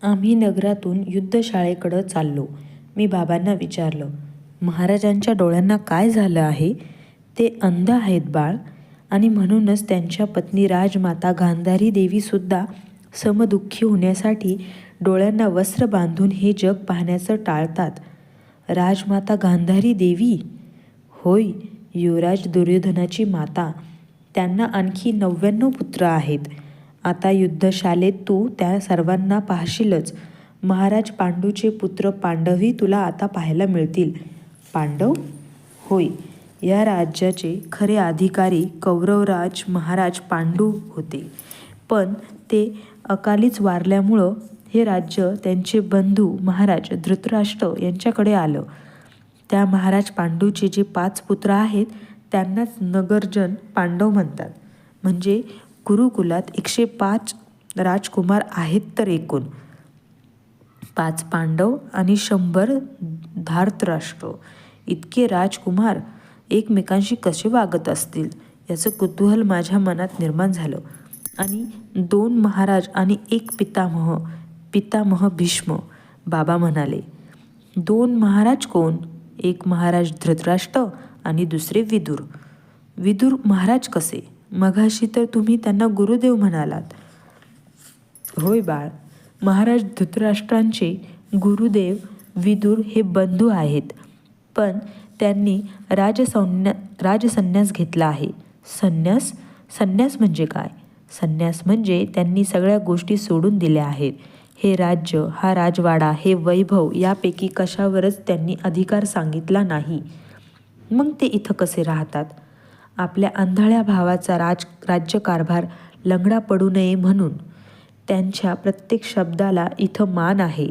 आम्ही नगरातून युद्धशाळेकडं चाललो. मी बाबांना विचारलं, महाराजांच्या डोळ्यांना काय झालं आहे? ते अंध आहेत बाळ, आणि म्हणूनच त्यांच्या पत्नी राजमाता गांधारी देवीसुद्धा समदुःखी होण्यासाठी डोळ्यांना वस्त्र बांधून हे जग पाहण्याचं टाळतात. राजमाता गांधारी देवी? होय, युवराज दुर्योधनाची माता. त्यांना आणखी 99 पुत्र आहेत. आता युद्धशालेत तू त्या सर्वांना पाहशीलच. महाराज पांडूचे पुत्र पांडवही तुला आता पाहायला मिळतील. पांडव? होय, या राज्याचे खरे अधिकारी कौरवराज महाराज पांडू होते. पण ते अकालीच वारल्यामुळं हे राज्य त्यांचे बंधू महाराज धृतराष्ट्र यांच्याकडे आलं. त्या महाराज पांडूचे जे 5 पुत्र आहेत त्यांनाच नगरजन पांडव म्हणतात. म्हणजे कुरुकुलात 105 राजकुमार आहेत तर एकूण 5 पांडव आणि 100 धार्तराष्ट्र. इतके राजकुमार एकमेकांशी कसे वागत असतील याचं कुतूहल माझ्या मनात निर्माण झालं. आणि 2 महाराज आणि 1 पितामह भीष्म. बाबा म्हणाले, 2 महाराज कोण? एक महाराज धृतराष्ट्र आणि दुसरे विदुर. विदुर महाराज कसे? मघाशी तर तुम्ही त्यांना गुरुदेव म्हणालात. होय बाळ, महाराज धृतराष्ट्रांचे गुरुदेव विदुर हे बंधू आहेत. पण त्यांनी राजसन्यास घेतला आहे. संन्यास म्हणजे काय? संन्यास म्हणजे त्यांनी सगळ्या गोष्टी सोडून दिल्या आहेत. हे राज्य, हा राजवाडा, हे वैभव यापैकी कशावरच त्यांनी अधिकार सांगितला नाही. मग ते इथं कसे राहतात? आपल्या आंधळ्या भावाचा राज्यकारभार लंगडा पडू नये म्हणून. त्यांच्या प्रत्येक शब्दाला इथं मान आहे.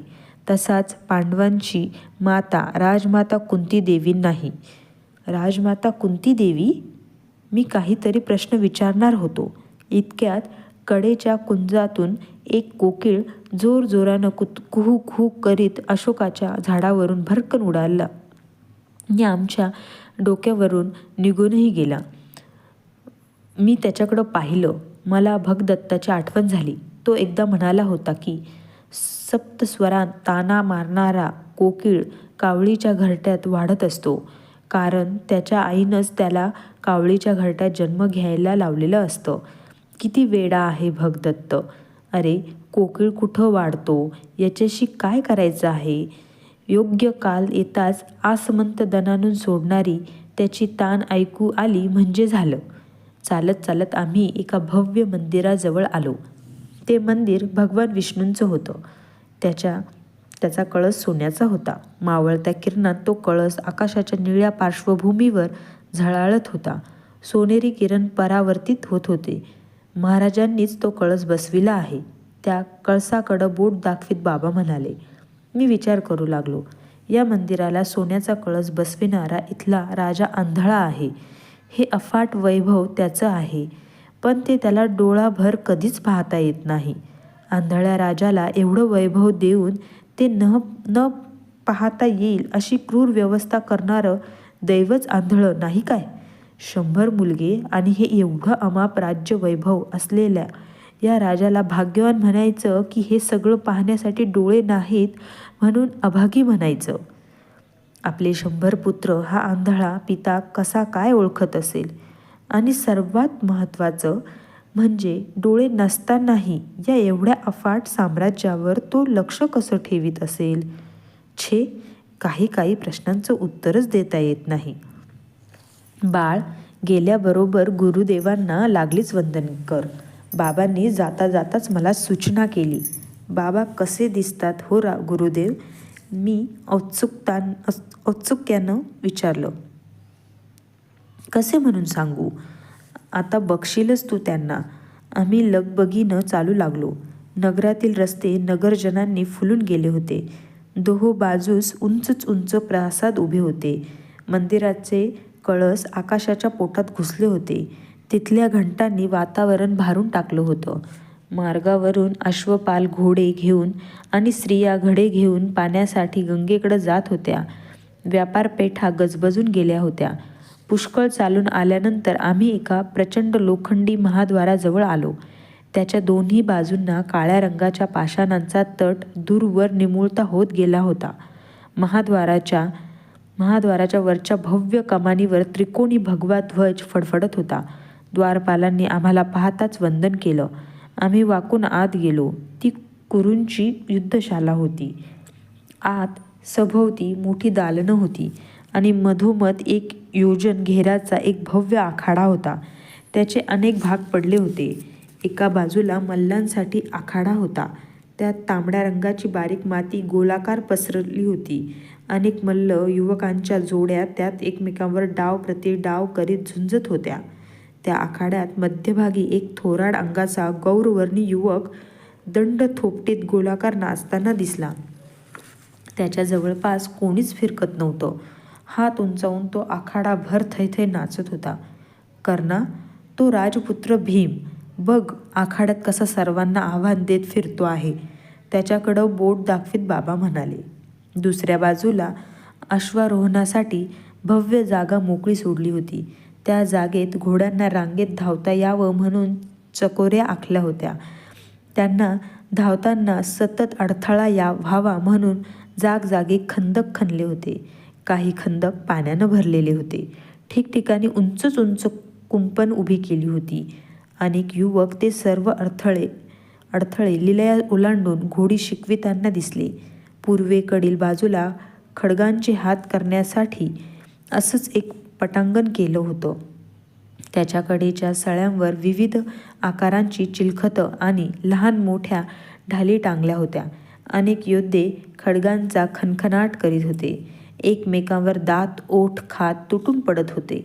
तसाच पांडवांची माता राजमाता कुंती देवी नाही. राजमाता कुंती देवी? मी काहीतरी प्रश्न विचारणार होतो. इतक्यात कडेच्या कुंजातून एक कोकिळ जोरजोरानं कुहू कुहू करीत अशोकाच्या झाडावरून भरकन उडाला आणि आमच्या डोक्यावरून निघूनही गेला. मी त्याच्याकडं पाहिलं. मला भगदत्ताची आठवण झाली. तो एकदा म्हणाला होता की सप्तस्वरांत ताना मारणारा कोकिळ कावळीच्या घरट्यात वाढत असतो, कारण त्याच्या आईनंच त्याला कावळीच्या घरट्यात जन्म घ्यायला लावलेलं असतं. किती वेडा आहे भगदत्त. अरे, कोकिळ कुठं वाढतो याच्याशी काय करायचं आहे? योग्य काल येताच आसमंत दणानून सोडणारी त्याची तान ऐकू आली म्हणजे झालं. चालत चालत आम्ही एका भव्य मंदिराजवळ आलो. ते मंदिर भगवान विष्णूंचं होतं. त्याचा कळस सोन्याचा होता. मावळत्या किरणात तो कळस आकाशाच्या निळ्या पार्श्वभूमीवर झळाळत होता. सोनेरी किरण परावर्तित होत होते. महाराजांनीच तो कळस बसविला आहे. त्या कळसाकडं बोट दाखवीत बाबा म्हणाले. मी विचार करू लागलो. या मंदिराला सोन्याचा कळस बसविणारा इथला राजा आंधळा आहे. हे अफाट वैभव त्याचं आहे, पण ते त्याला डोळाभर कधीच पाहता येत नाही. आंधळ्या राजाला एवढं वैभव देऊन ते न पाहता येईल अशी क्रूर व्यवस्था करणारं दैवच आंधळं नाही काय? 100 मुलगे आणि हे एवढं अमाप राज्य वैभव असलेल्या या राजाला भाग्यवान म्हणायचं की हे सगळं पाहण्यासाठी डोळे नाहीत म्हणून अभागी म्हणायचं? आपले 100 पुत्र हा आंधळा पिता कसा काय ओळखत असेल? आणि सर्वात महत्त्वाचं म्हणजे डोळे नसतानाही या एवढ्या अफाट साम्राज्यावर तो लक्ष कसं ठेवीत असेल? छे, काही प्रश्नांचं उत्तरच देता येत नाही. बाळ, गेल्याबरोबर गुरुदेवांना लागलीच वंदन कर. बाबांनी जाता जाताच मला सूचना केली. बाबा कसे दिसतात हो गुरुदेव? मी औत्सुक्यानं विचारलं. कसे म्हणून सांगू? आता बघशीलच तू त्यांना. आम्ही लगबगीनं चालू लागलो. नगरातील रस्ते नगरजनांनी फुलून गेले होते. दोहो बाजूस उंच प्रासाद उभे होते. मंदिराचे कळस आकाशाच्या पोटात घुसले होते. तिथल्या घंटांनी वातावरण भारून टाकलं होतं. मार्गावरून अश्वपाल घोडे घेऊन आणि स्त्रिया घडे घेऊन पाण्यासाठी गंगेकडे जात होत्या. व्यापारपेठा गजबजून गेल्या होत्या. पुष्कळ चालून आल्यानंतर आम्ही एका प्रचंड लोखंडी महाद्वाराजवळ आलो. त्याच्या दोन्ही बाजूंना काळ्या रंगाच्या पाषाणांचा तट दूरवर निमुळता होत गेला होता. महाद्वाराच्या वरच्या भव्य कमानीवर त्रिकोणी भगवा ध्वज फडफडत होता. द्वारपालांनी आम्हाला पाहताच वंदन केलं. आम्ही वाकून आत गेलो. ती कुरूंची युद्धशाला होती. आत सभोवती मोठी दालनं होती आणि मधोमध 1 योजन घेराचा एक भव्य आखाडा होता. त्याचे अनेक भाग पडले होते. एका बाजूला मल्लांसाठी आखाडा होता. त्यात तांबड्या रंगाची बारीक माती गोलाकार पसरली होती. अनेक मल्ल युवकांच्या जोड्या त्यात एकमेकांवर डाव प्रति डाव करीत झुंजत होत्या. त्या आखाड्यात मध्यभागी एक थोराड अंगाचा गौरवर्णी युवक दंड थोपटीत गोलाकार नाचताना दिसला. त्याच्या जवळपास कोणीच फिरकत नव्हतं. हात उंचावून तो आखाडाभर थैथै नाचत होता. कर्णा, तो राजपुत्र भीम बघ आखाड्यात कसा सर्वांना आव्हान देत फिरतो आहे. त्याच्याकडं बोट दाखवीत बाबा म्हणाले. दुसऱ्या बाजूला अश्वारोहणासाठी भव्य जागा मोकळी सोडली होती. त्या जागेत घोड्यांना रांगेत धावता यावं म्हणून चकोऱ्या आखल्या होत्या. त्यांना धावताना सतत अडथळा व्हावा म्हणून जागजागी खंदक खणले होते. काही खंदक पाण्यानं भरलेले होते. ठिकठिकाणी उंच उंच कुंपण उभी केली होती. अनेक युवक ते सर्व अडथळे लिलया ओलांडून घोडी शिकविताना दिसले. पूर्वेकडील बाजूला खडगांचे हात करण्यासाठी असंच एक पटांगण केलं होतं. त्याच्या कडेच्या सळ्यांवर विविध आकारांची चिलखतं आणि लहान मोठ्या ढाली टांगल्या होत्या. अनेक योद्धे खडगांचा खणखणाट करीत होते. एकमेकांवर दात ओठ खात तुटून पडत होते.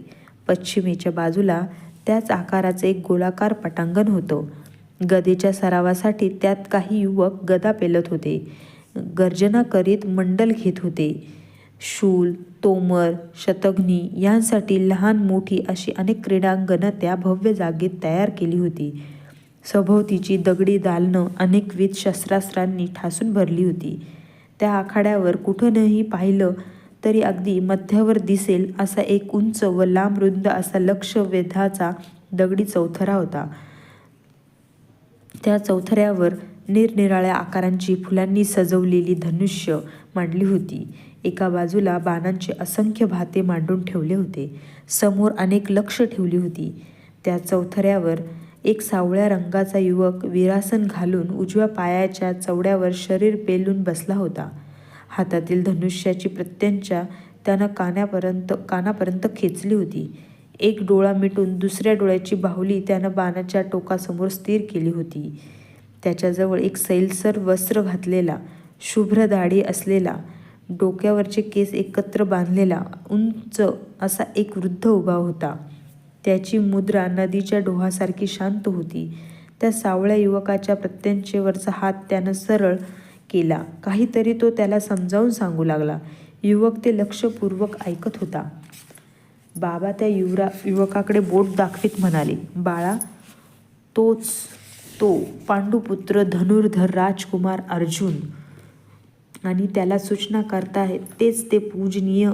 पश्चिमेच्या बाजूला त्याच आकाराचे एक गोलाकार पटांगण होतं. गदेच्या सरावासाठी त्यात काही युवक गदा पेलत होते. गर्जना करीत मंडल घेत होते. शूल, तोमर, शतघ्नी यांसाठी लहान मोठी अशी अनेक क्रीडांगणं त्या भव्य जागेत तयार केली होती. सभोवतीची दगडी दालनं अनेकविध शस्त्रास्त्रांनी ठासून भरली होती. त्या आखाड्यावर कुठूनही पाहिलं तरी अगदी मध्यावर दिसेल असा एक उंच व लांब रुंद असा लक्ष वेधाचा दगडी चौथरा होता. त्या चौथऱ्यावर निरनिराळ्या आकारांची फुलांनी सजवलेली धनुष्य मांडली होती. एका बाजूला बाणांचे असंख्य भाते मांडून ठेवले होते. समोर अनेक लक्ष ठेवली होती. त्या चौथऱ्यावर एक सावळ्या रंगाचा युवक वीरासन घालून उजव्या पायाच्या चवड्यावर शरीर पेलून बसला होता. हातातील धनुष्याची प्रत्यंचा त्यानं कानापर्यंत खेचली होती. एक डोळा मिटून दुसऱ्या डोळ्याची बाहुली त्यानं बाणाच्या टोकासमोर स्थिर केली होती. त्याच्याजवळ एक सैलसर वस्त्र घातलेला, शुभ्र दाढी असलेला, डोक्यावरचे केस एकत्र बांधलेला उंच असा एक वृद्ध उभा होता. त्याची मुद्रा नदीच्या डोहासारखी शांत होती. त्या सावळ्या युवकाच्या प्रत्यंचेवरचा हात त्यानं सरळ केला. काहीतरी तो त्याला समजावून सांगू लागला. युवक ते लक्षपूर्वक ऐकत होता. बाबा त्या युवकाकडे बोट दाखवीत म्हणाले, बाळा, तोच तो पांडुपुत्र धनुर्धर राजकुमार अर्जुन. आणि त्याला सूचना करताहेत तेच ते पूजनीय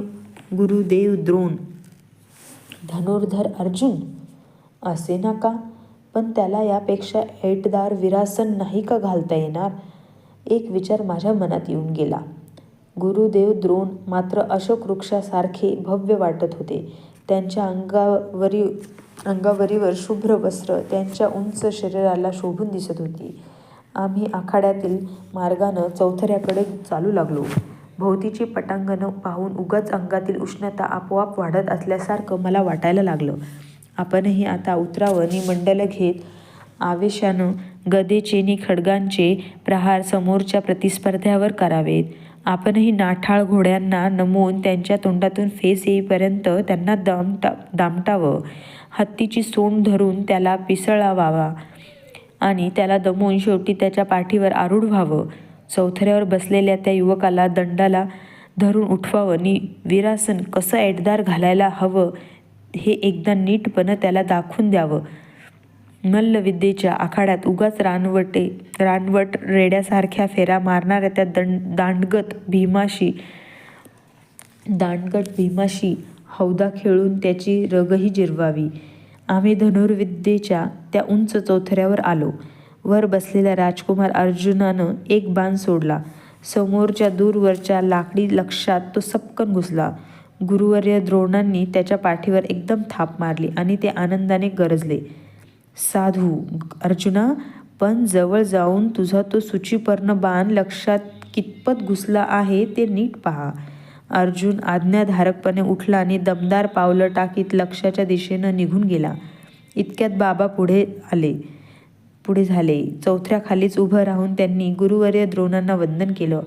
गुरुदेव द्रोण. धनुर्धर अर्जुन? असे ना का? पण त्याला यापेक्षा ऐटदार विरासन नाही का घालता येणार? एक विचार माझ्या मनात येऊन गेला. गुरुदेव द्रोण मात्र अशोक वृक्षासारखे भव्य वाटत होते. त्यांच्या अंगावरीवर शुभ्र वस्त्र त्यांच्या उंच शरीराला शोभून दिसत होती. आम्ही आखाड्यातील मार्गानं चौथऱ्याकडे चालू लागलो. भोवतीची पटांगणं पाहून उगाच अंगातील उष्णता आपोआप वाढत असल्यासारखं मला वाटायला लागलं. आपणही आता उतरावं नि मंडलं घेत आवेशानं गदेचे नि खडगांचे प्रहार समोरच्या प्रतिस्पर्ध्यावर करावेत. आपणही नाठाळ घोड्यांना नमवून त्यांच्या तोंडातून फेस येईपर्यंत त्यांना दामटावं. हत्तीची सोंड धरून त्याला पिसळावावा आणि त्याला दमवून शेवटी त्याच्या पाठीवर आरूढ व्हावं. चौथऱ्यावर बसलेल्या त्या युवकाला दंडाला धरून उठवावं नि वीरासन कसं ऐटदार घालायला हवं हे एकदा नीटपणं त्याला दाखवून द्यावं. मल्लविद्येच्या आखाड्यात उगाच रानवट रेड्यासारख्या फेऱ्या मारणाऱ्या त्या दांडगट भीमाशी हौदा खेळून त्याची रगही जिरवावी. आम्ही धनुर्विद्येच्या त्या उंच चौथऱ्यावर आलो. वर बसलेल्या राजकुमार अर्जुनानं एक बाण सोडला. समोरच्या दूरवरच्या लाकडी लक्षात तो सपकन घुसला. गुरुवर्य द्रोणांनी त्याच्या पाठीवर एकदम थाप मारली आणि ते आनंदाने गरजले, साधू अर्जुना, पण जवळ जाऊन तुझा तो सूचीपर्ण बाण लक्षात कितपत घुसला आहे ते नीट पहा. अर्जुन आज्ञाधारकपणे उठला आणि दमदार पावलं टाकीत लक्ष्याच्या दिशेनं निघून गेला. इतक्यात बाबा पुढे झाले. चौथऱ्याखालीच उभं राहून त्यांनी गुरुवर्य द्रोणांना वंदन केलं.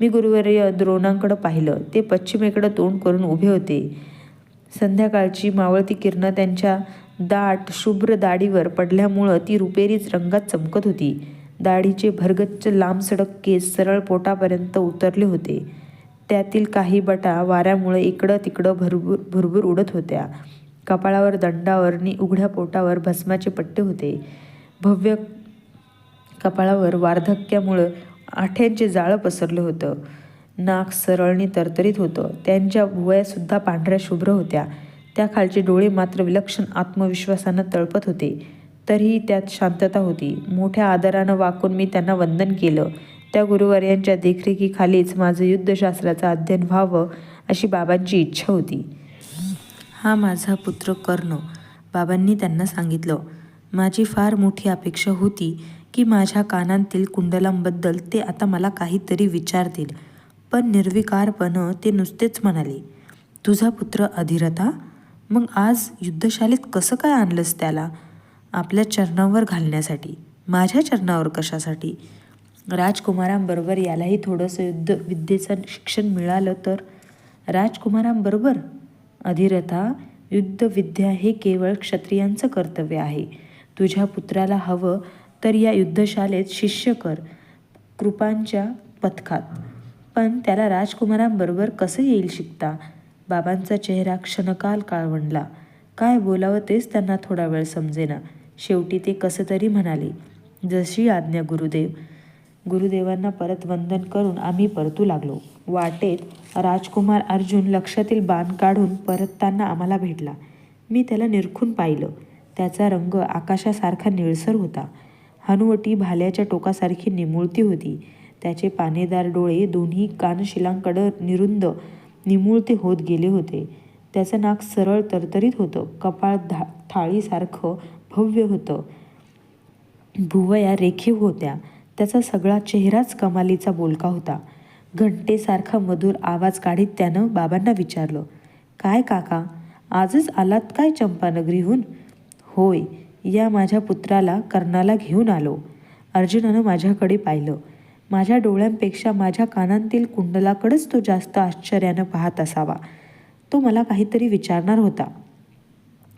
मी गुरुवर्य द्रोणांकडं पाहिलं. ते पश्चिमेकडं तोंड करून उभे होते. संध्याकाळची मावळती किरणं त्यांच्या दाट शुभ्र दाढीवर पडल्यामुळं ती रुपेरीच रंगात चमकत होती. दाढीचे भरगच्च लांबसडक केस सरळ पोटापर्यंत उतरले होते. त्यातील काही बटा वाऱ्यामुळे इकडं तिकडं भुरभुर उडत होत्या. कपाळावर, दंडावर आणि उघड्या पोटावर भस्माचे पट्टे होते. भव्य कपाळावर वार्धक्यामुळं आठ्यांचे जाळं पसरलं होतं. नाक सरळनी तरतरीत होतं. त्यांच्या भुवयासुद्धा पांढऱ्या शुभ्र होत्या. त्या खालचे डोळे मात्र विलक्षण आत्मविश्वासानं तळपत होते. तरीही त्यात शांतता होती. मोठ्या आदरानं वाकून मी त्यांना वंदन केलं. त्या गुरुवर्यांच्या देखरेखीखालीच माझं युद्धशास्त्राचं अध्ययन व्हावं अशी बाबांची इच्छा होती. हा माझा पुत्र कर्ण, बाबांनी त्यांना सांगितलं. माझी फार मोठी अपेक्षा होती की माझ्या कानांतील कुंडलांबद्दल ते आता मला काहीतरी विचारतील, पण निर्विकारपणं ते नुसतेच म्हणाले, तुझा पुत्र अधिरथा? मग आज युद्धशालेत कसं काय आणलंस त्याला? आपल्या चरणावर घालण्यासाठी. माझ्या चरणावर कशासाठी? राजकुमारांबरोबर यालाही थोडंसं युद्धविद्येचं शिक्षण मिळालं तर? राजकुमारांबरोबर? अधिरथा, युद्धविद्या हे केवळ क्षत्रियांचं कर्तव्य आहे. तुझ्या पुत्राला हवं तर या युद्धशालेत शिष्य कर, कृपांच्या पथकात. पण त्याला राजकुमारांबरोबर कसं येईल शिकता? बाबांचा चेहरा क्षणकाल काळवंडला. काय बोलावं तेच त्यांना थोडा वेळ समजेना. शेवटी ते कसं तरी म्हणाले, जशी आज्ञा गुरुदेव. गुरुदेवांना परत वंदन करून आम्ही परतू लागलो. वाटेत राजकुमार अर्जुन लक्षातील बाण काढून परतताना आम्हाला भेटला. मी त्याला निरखून पाहिलं. त्याचा रंग आकाशासारखा निळसर होता. हनुवटी भाल्याच्या टोकासारखी निमुळती होती. त्याचे पानेदार डोळे दोन्ही कानशिलांकडं निमुळते होत गेले होते. त्याचं नाक सरळ तरतरीत होतं. कपाळ थाळीसारखं भव्य होतं. भुवया रेखीव होत्या. त्याचा सगळा चेहराच कमालीचा बोलका होता. घंटेसारखा मधुर आवाज काढीत त्यानं बाबांना विचारलं, काय काका, आजच आलात काय चंपानगरीहून? होय, या माझ्या पुत्राला कर्णाला घेऊन आलो. अर्जुनानं माझ्याकडे पाहिलं. माझ्या डोळ्यांपेक्षा माझ्या कानांतील कुंडलाकडेच तो जास्त आश्चर्यानं पाहत असावा. तो मला काहीतरी विचारणार होता.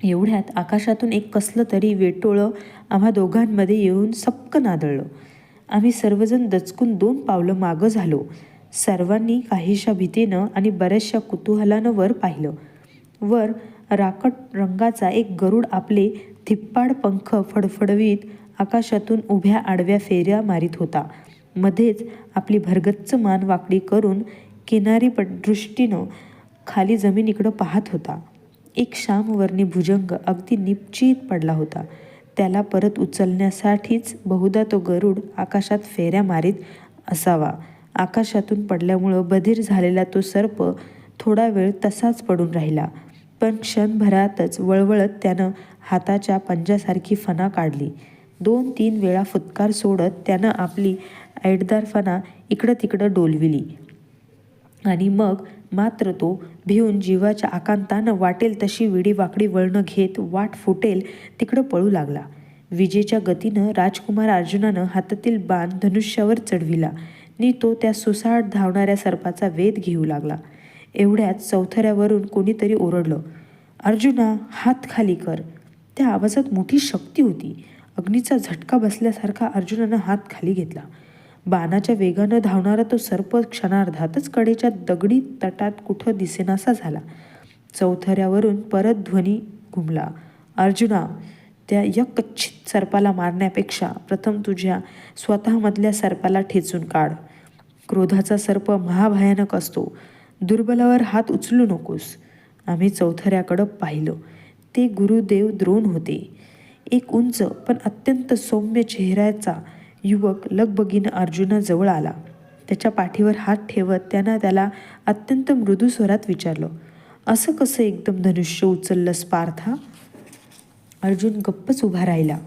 एवढ्यात आकाशातून एक कसलं तरी वेटोळं आम्हा दोघांमध्ये येऊन सपकन आदळलं. आम्ही सर्वजण दचकून 2 पावलं मागं झालो. सर्वांनी काहीशा भीतीनं आणि बऱ्याचशा कुतूहलानं वर पाहिलं. वर राकट रंगाचा एक गरुड आपले धिप्पाड पंख फडफडवीत आकाशातून उभ्या आडव्या फेऱ्या मारीत होता. मध्येच आपली भरगच्च मान वाकडी करून किनारी दृष्टीनं खाली जमिनीकडं पाहत होता. एक श्यामवर्णी भुजंग अगदी निपचित पडला होता. त्याला परत उचलण्यासाठीच बहुधा तो गरुड आकाशात फेऱ्या मारीत असावा. आकाशातून पडल्यामुळं बधीर झालेला तो सर्प थोडा वेळ तसाच पडून राहिला. पण क्षणभरातच वळवळत त्यानं हाताच्या पंजासारखी फणा काढली. 2-3 वेळा फुत्कार सोडत त्यानं आपली ऐटदार फणा इकडं तिकडं डोलविली आणि मग मात्र तो भिवून जीवाच्या आकांतानं वाटेल तशी विडी वाकडी वळणं घेत वाट फुटेल तिकडं पळू लागला. विजेच्या गतीनं राजकुमार अर्जुनानं हातातील बाण धनुष्यावर चढविला आणि तो त्या सुसाट धावणाऱ्या सर्पाचा वेध घेऊ लागला. एवढ्यात चौथऱ्यावरून कोणीतरी ओरडलं, अर्जुना, हात खाली कर. त्या आवाजात मोठी शक्ती होती. अग्नीचा झटका बसल्यासारखा अर्जुनानं हात खाली घेतला. बाणाच्या वेगानं धावणारा तो सर्प क्षणार्धातच कडेच्या दगडी तटात कुठं दिसेनासा झाला. चौथऱ्यावरून परत ध्वनी घुमला, अर्जुना, त्या यकच्छित सर्पाला मारण्यापेक्षा प्रथम तुझ्या स्वतःमधल्या सर्पाला ठेचून काढ. क्रोधाचा सर्प महाभयानक असतो. दुर्बलावर हात उचलू नकोस. आम्ही चौथऱ्याकडं पाहिलं. ते गुरुदेव द्रोण होते. एक उंच पण अत्यंत सौम्य चेहऱ्याचा युवक लगबगीनं अर्जुनाजवळ आला. त्याच्या पाठीवर हात ठेवत त्याला अत्यंत मृदू स्वरात विचारलं, असं कसं एकदम धनुष्य उचललंस पार्था? अर्जुन गप्पच उभा राहिला.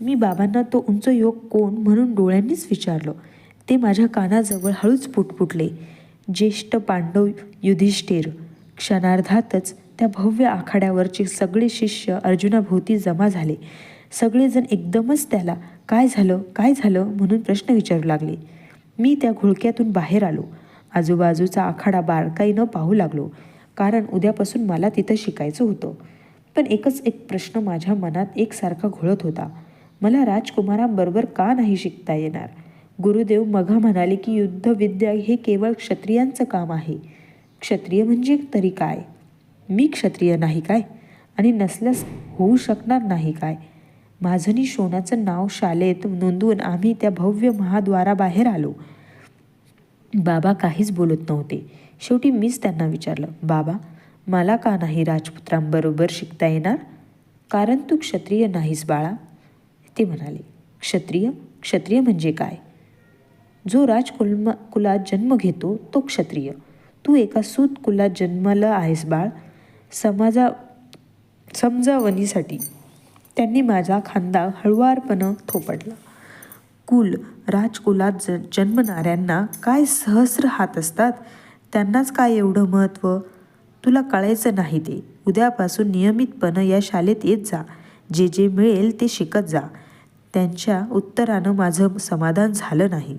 मी बाबांना तो उंच युवक कोण म्हणून डोळ्यांनीच विचारलं. ते माझ्या कानाजवळ हळूच पुटपुटले, ज्येष्ठ पांडव युधिष्ठिर. क्षणार्धातच त्या भव्य आखाड्यावरचे सगळे शिष्य अर्जुनाभोवती जमा झाले. सगळेजण एकदमच त्याला काय झालं म्हणून प्रश्न विचारू लागले. मी त्या घोळक्यातून बाहेर आलो. आजूबाजूचा आखाडा बारकाईनं पाहू लागलो, कारण उद्यापासून मला तिथं शिकायचं होतं. पण एकच एक प्रश्न माझ्या मनात एकसारखा घोळत होता. मला राजकुमारांबरोबर का नाही शिकता येणार? गुरुदेव मघा म्हणाले की युद्धविद्या हे केवळ क्षत्रियांचं काम आहे. क्षत्रिय म्हणजे तरी काय? मी क्षत्रिय नाही काय? आणि नसल्यास होऊ शकणार नाही काय? माझं आणि शोणाचं नाव शाळेत नोंदवून आम्ही त्या भव्य महाद्वाराबाहेर आलो. बाबा काहीच बोलत नव्हते. शेवटी मीच त्यांना विचारलं, बाबा, मला का नाही राजपुत्रांबरोबर शिकता येणार? कारण तू क्षत्रिय नाहीस बाळा. ते म्हणाले, क्षत्रिय म्हणजे काय? जो कुलात जन्म घेतो तो क्षत्रिय. तू एका सूत कुलात जन्मलं आहेस बाळ. समजावणीसाठी त्यांनी माझा खांदा हळुवारपणं थोपटला. राजकुलात जन्मणाऱ्यांना काय सहस्र हात असतात, त्यांनाच काय एवढं महत्त्व? तुला कळायचं नाही ते. उद्यापासून नियमितपणं या शाळेत येत जा. जे मिळेल ते शिकत जा. त्यांच्या उत्तरानं माझं समाधान झालं नाही.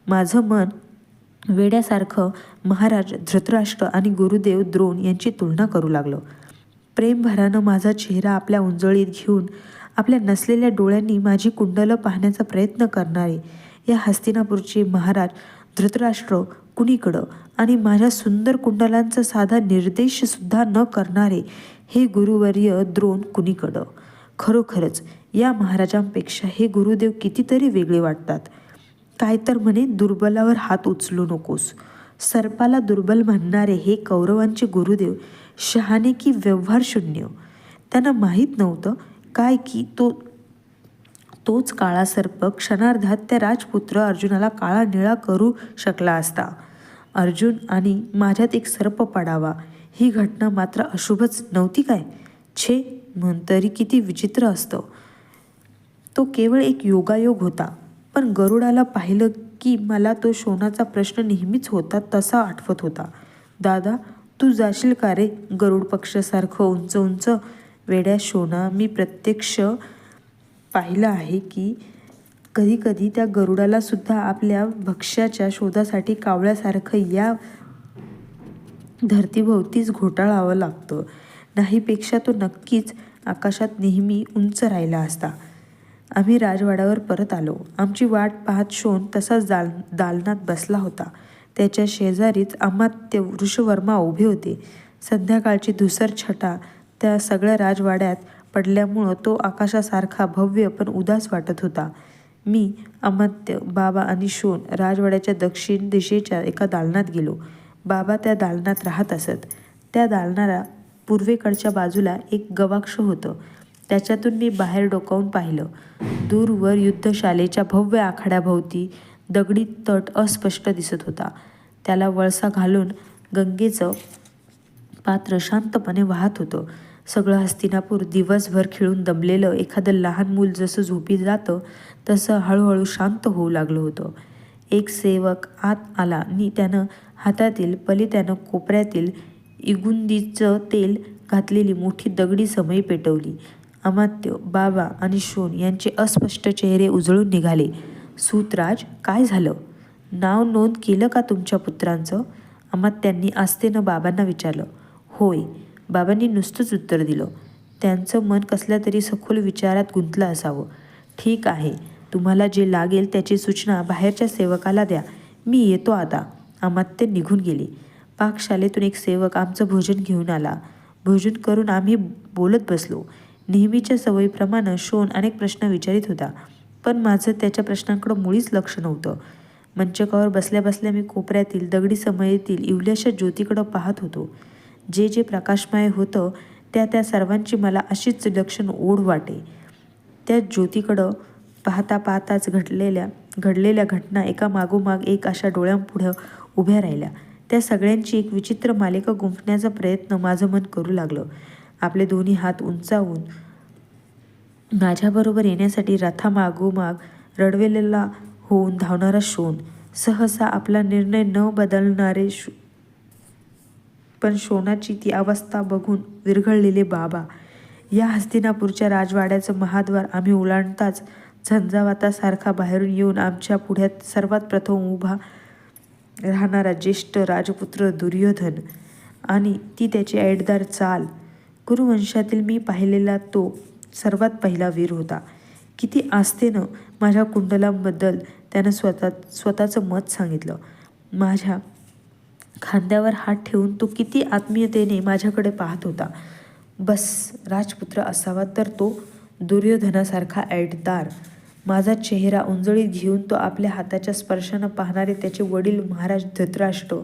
माझं मन वेड्यासारखं महाराज धृतराष्ट्र आणि गुरुदेव द्रोण यांची तुलना करू लागलं. प्रेमभरानं माझा चेहरा आपल्या उंजळीत घेऊन आपल्या नसलेल्या डोळ्यांनी माझी कुंडलं पाहण्याचा प्रयत्न करणारे या हस्तिनापूरचे महाराज धृतराष्ट्र कुणीकडं आणि माझ्या सुंदर कुंडलांचा साधा निर्देशसुद्धा न करणारे हे गुरुवर्य द्रोण कुणीकडं? खरोखरच या महाराजांपेक्षा हे गुरुदेव कितीतरी वेगळे वाटतात. काय तर म्हणे, दुर्बलावर हात उचलू नकोस. सर्पाला दुर्बल म्हणणारे हे कौरवांचे गुरुदेव शहाणे की व्यवहार शून्य? त्यांना माहीत नव्हतं काय की तोच काळा सर्प क्षणार्धात त्या राजपुत्र अर्जुनाला काळा निळा करू शकला असता. अर्जुन आणि माझ्यात एक सर्प पडावा ही घटना मात्र अशुभच नव्हती काय? छे, तरी किती विचित्र असतं. तो केवळ एक योगायोग होता. पण गरुडाला पाहिलं की मला तो शोणाचा प्रश्न नेहमीच होता तसा आठवत होता. दादा, तू जाशील का रे गरुड पक्षासारखं उंच उंच? वेड्या शोणा, मी प्रत्यक्ष पाहिलं आहे की कधी त्या गरुडाला सुद्धा आपल्या भक्ष्याच्या शोधासाठी कावळ्यासारखं या धरतीभोवतीच घोटाळावं लागतं. नाहीपेक्षा तो नक्कीच आकाशात नेहमी उंच राहिला असता. आम्ही राजवाड्यावर परत आलो. आमची वाट पाहत शोण तसाच दालनात बसला होता. त्याच्या शेजारीच अमात्य वृषवर्मा उभे होते. संध्याकाळची धुसर छटा त्या सगळ्या राजवाड्यात पडल्यामुळं तो आकाशासारखा भव्य पण उदास वाटत होता. मी, अमात्य, बाबा आणि शोण राजवाड्याच्या दक्षिण दिशेच्या एका दालनात गेलो. बाबा त्या दालनात राहत असत. त्या दालनाला पूर्वेकडच्या बाजूला एक गवाक्ष होतं. त्याच्यातून मी बाहेर डोकावून पाहिलं. दूरवर युद्धशालेच्या भव्य आखाड्याभोवती दगडी तट अस्पष्ट दिसत होता. त्याला वळसा घालून गंगेचं पात्र शांतपणे वाहत होतं. सगळं हस्तिनापूर दिवसभर खेळून दमलेलं एखादं लहान मूल जसं झोपी जातं तसं हळूहळू शांत होऊ लागलं होतं. एक सेवक आत आला आणि त्यानं हातातील पलित्यानं कोपऱ्यातील इगुंदीचं तेल घातलेली मोठी दगडी समई पेटवली. अमात्य, बाबा आणि शोण यांचे अस्पष्ट चेहरे उजळून निघाले. सूतराज, काय झालं? नाव नोंद केलं का तुमच्या पुत्रांचं? अमात्यांनी आस्थेनं बाबांना विचारलं. होय, बाबांनी नुसतंच उत्तर दिलं. त्यांचं मन कसल्या तरी सखोल विचारात गुंतलं असावं. ठीक आहे, तुम्हाला जे लागेल त्याची सूचना बाहेरच्या सेवकाला द्या. मी येतो आता. अमात्य निघून गेले. पाकशालेतून एक सेवक आमचं भोजन घेऊन आला. भोजन करून आम्ही बोलत बसलो. नेहमीच्या सवयीप्रमाणे शोण अनेक प्रश्न विचारित होता, पण माझं त्याच्या प्रश्नांकडं मुळीच लक्ष नव्हतं. मंचकावर बसल्या बसल्या मी कोपऱ्यातील दगडी समयेतील इवल्याशा ज्योतीकडं पाहत होतो. जे प्रकाशमय होतं त्या सर्वांची मला अशीच विलक्षण ओढ वाटे. त्या ज्योतीकडं पाहता पाहताच घडलेल्या घटना एका मागोमाग एक अशा डोळ्यांपुढं उभ्या राहिल्या. त्या सगळ्यांची एक विचित्र मालिका गुंफण्याचा प्रयत्न माझं मन करू लागलं. आपले दोन्ही हात उंचावून माझ्याबरोबर येण्यासाठी रथामागोमाग रडवेलेला होऊन धावणारा शोण, सहसा आपला निर्णय न बदलणारे पण शोणाची ती अवस्था बघून विरघळलेले बाबा. या हस्तिनापूरच्या राजवाड्याचं महाद्वार आम्ही ओलांडताच झंझावातासारखा बाहेरून येऊन आमच्या पुढ्यात सर्वात प्रथम उभा राहणारा ज्येष्ठ राजपुत्र दुर्योधन आणि ती त्याची ऐटदार चाल. कुरुवंशातील मी पाहिलेला तो सर्वात पहिला वीर होता. किती आस्थेनं माझ्या कुंडलांबद्दल त्यानं स्वतःचं मत सांगितलं. माझ्या खांद्यावर हात ठेवून तो किती आत्मीयतेने माझ्याकडे पाहत होता. बस राजपुत्र असावा तर तो दुर्योधनासारखा ऐटदार. माझा चेहरा उंजळीत घेऊन तो आपल्या हाताच्या स्पर्शानं पाहणारे त्याचे वडील महाराज धृतराष्ट्र,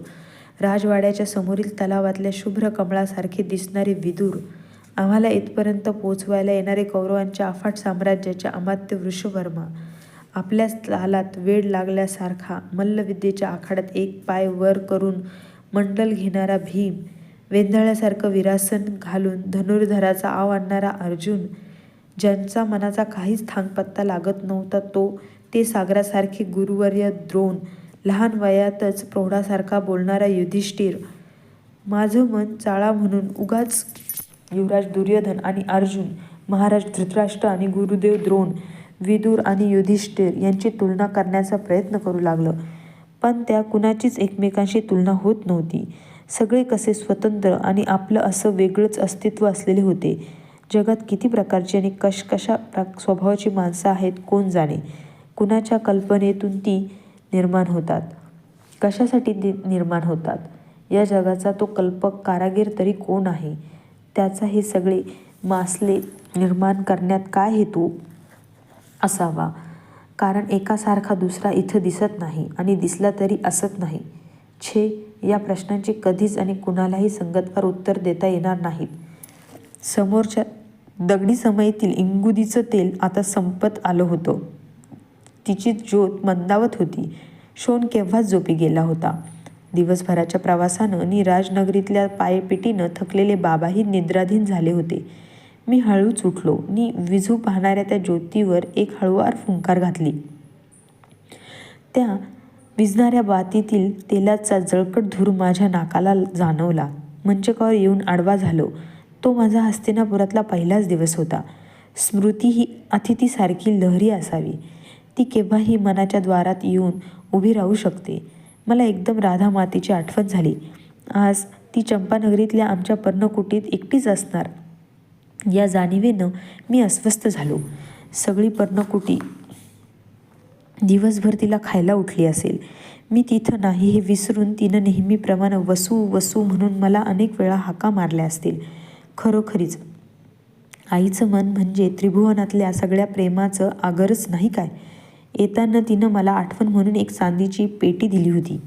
राजवाड्याच्या समोरील तलावातल्या शुभ्र कमळासारखे दिसणारे विदुर, आम्हाला इथपर्यंत पोचवायला येणारे कौरवांच्या अफाट साम्राज्याच्या अमात्य वृषवर्मा, आपल्या तालात वेड लागल्यासारखा मल्लविद्येच्या आखाड्यात एक पाय वर करून मंडल घेणारा भीम, वेंधळ्यासारखं विरासन घालून धनुर्धराचा आव आणणारा अर्जुन, ज्यांचा मनाचा काहीच थांगपत्ता लागत नव्हता ते सागरासारखे गुरुवर्य द्रोण, लहान वयातच प्रौढासारखा बोलणारा युधिष्ठिर. माझं मन चाळा म्हणून उगाच युवराज दुर्योधन आणि अर्जुन, महाराज धृतराष्ट्र आणि गुरुदेव द्रोण, विदुर आणि युधिष्ठिर यांची तुलना करण्याचा प्रयत्न करू लागलं. पण त्या कुणाचीच एकमेकांशी तुलना होत नव्हती. सगळे कसे स्वतंत्र आणि आपलं असं वेगळंच अस्तित्व असलेले होते. जगात किती प्रकारची आणि कशा स्वभावाची माणसं आहेत कोण जाणे. कुणाच्या कल्पनेतून ती निर्माण होतात, कशासाठी ती निर्माण होतात. या जगाचा तो कल्पक कारागीर तरी कोण आहे. त्याचा हे सगळे मासले निर्माण करण्यात काय हेतू असावा. कारण एकासारखा दुसरा इथं दिसत नाही आणि दिसला तरी असत नाही. छे, या प्रश्नांची कधीच आणि कुणालाही संगतवार उत्तर देता येणार नाहीत. समोरच्या दगडी समयीतील इंगुदीचं तेल आता संपत आलं होतं. तिची ज्योत मंदावत होती. शोण केव्हाच झोपी गेला होता. दिवसभराच्या प्रवासानं आणि राजनगरीतल्या पायपिटीनं थकलेले बाबाही निद्राधीन झाले होते. मी हळूच उठलो आणि विझू पाहणाऱ्या त्या ज्योतीवर एक हळुवार फुंकार घातली. त्या विझणाऱ्या बातीतील तेलाचा जळकट धूर माझ्या नाकाला जाणवला. मंचकावर येऊन आडवा झालो. तो माझा हस्तिनापुरातला पहिलाच दिवस होता. स्मृती ही अतिथीसारखी लहरी असावी. ती केव्हाही मनाच्या द्वारात येऊन उभी राहू शकते. मला एकदम राधा मातेची आठवण झाली. आज ती चंपानगरीतल्या आमच्या पर्णकुटीत एकटीच असणार या जाणीवेनं मी अस्वस्थ झालो. सगळी पर्णकुटी दिवसभर तिला खायला उठली असेल. मी तिथं नाही हे विसरून तिनं नेहमीप्रमाणे वसू वसू म्हणून मला अनेक वेळा हाका मारल्या असतील. खरोखरीच आईचं मन म्हणजे त्रिभुवनातल्या सगळ्या प्रेमाचं आगरच नाही काय. येताना तिनं मला आठवण म्हणून एक चांदीची पेटी दिली होती.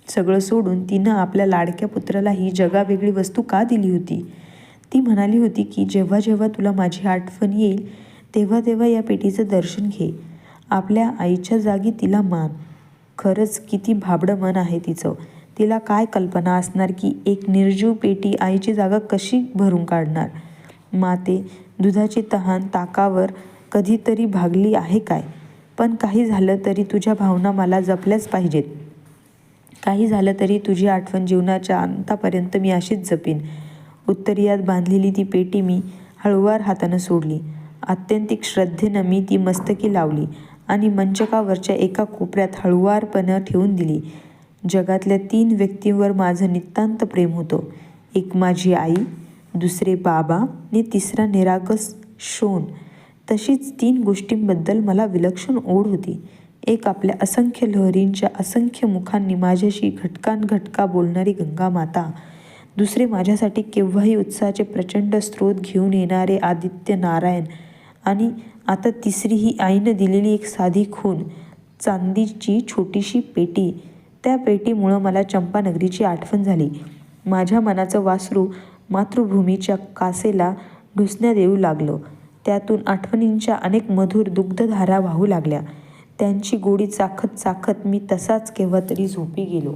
सगळं सोडून तिनं आपल्या लाडक्या पुत्राला ही जगावेगळी वस्तू का दिली होती. ती म्हणाली होती की जेव्हा जेव्हा तुला माझी आठवण येईल तेव्हा तेव्हा या पेटीचं दर्शन घे. आपल्या आईच्या जागी तिला मान. खरंच किती भाबडं मन आहे तिचं. तिला काय कल्पना असणार की एक निर्जीव पेटी आईची जागा कशी भरून काढणार. माते, दुधाची तहान ताकावर कधीतरी भागली आहे काय. पण काही झालं तरी तुझ्या भावना मला जपल्याच पाहिजेत. काही झालं तरी तुझी आठवण जीवनाच्या अंतापर्यंत मी अशीच जपीन. उत्तरीयात बांधलेली ती पेटी मी हळुवार हातानं सोडली. आत्यंतिक श्रद्धेनं मी ती मस्तकी लावली आणि मंचकावरच्या एका कोपऱ्यात हळुवारपणे ठेवून दिली. जगातल्या 3 व्यक्तींवर माझं नितांत प्रेम होतं. एक माझी आई, दुसरे बाबा आणि तिसरा निरागस शोण. तशीच 3 गोष्टींबद्दल मला विलक्षण ओढ होती. एक आपल्या असंख्य लहरींच्या असंख्य मुखांनी माझ्याशी घटका बोलणारी गंगा माता. दुसरे माझ्यासाठी केव्हाही उत्साहाचे प्रचंड स्रोत घेऊन येणारे आदित्य नारायण. आणि आता तिसरी ही आईनं दिलेली एक साधी खून, चांदीची छोटीशी पेटी. त्या पेटीमुळं मला चंपानगरीची आठवण झाली. माझ्या मनाचं वासरू मातृभूमीच्या कासेला ढुसण्यात येऊ लागलं. त्यातून आठवणींच्या अनेक मधुर दुग्धधारा वाहू लागल्या. त्यांची गोडी चाखत चाखत मी तसाच केव्हा तरी झोपी गेलो.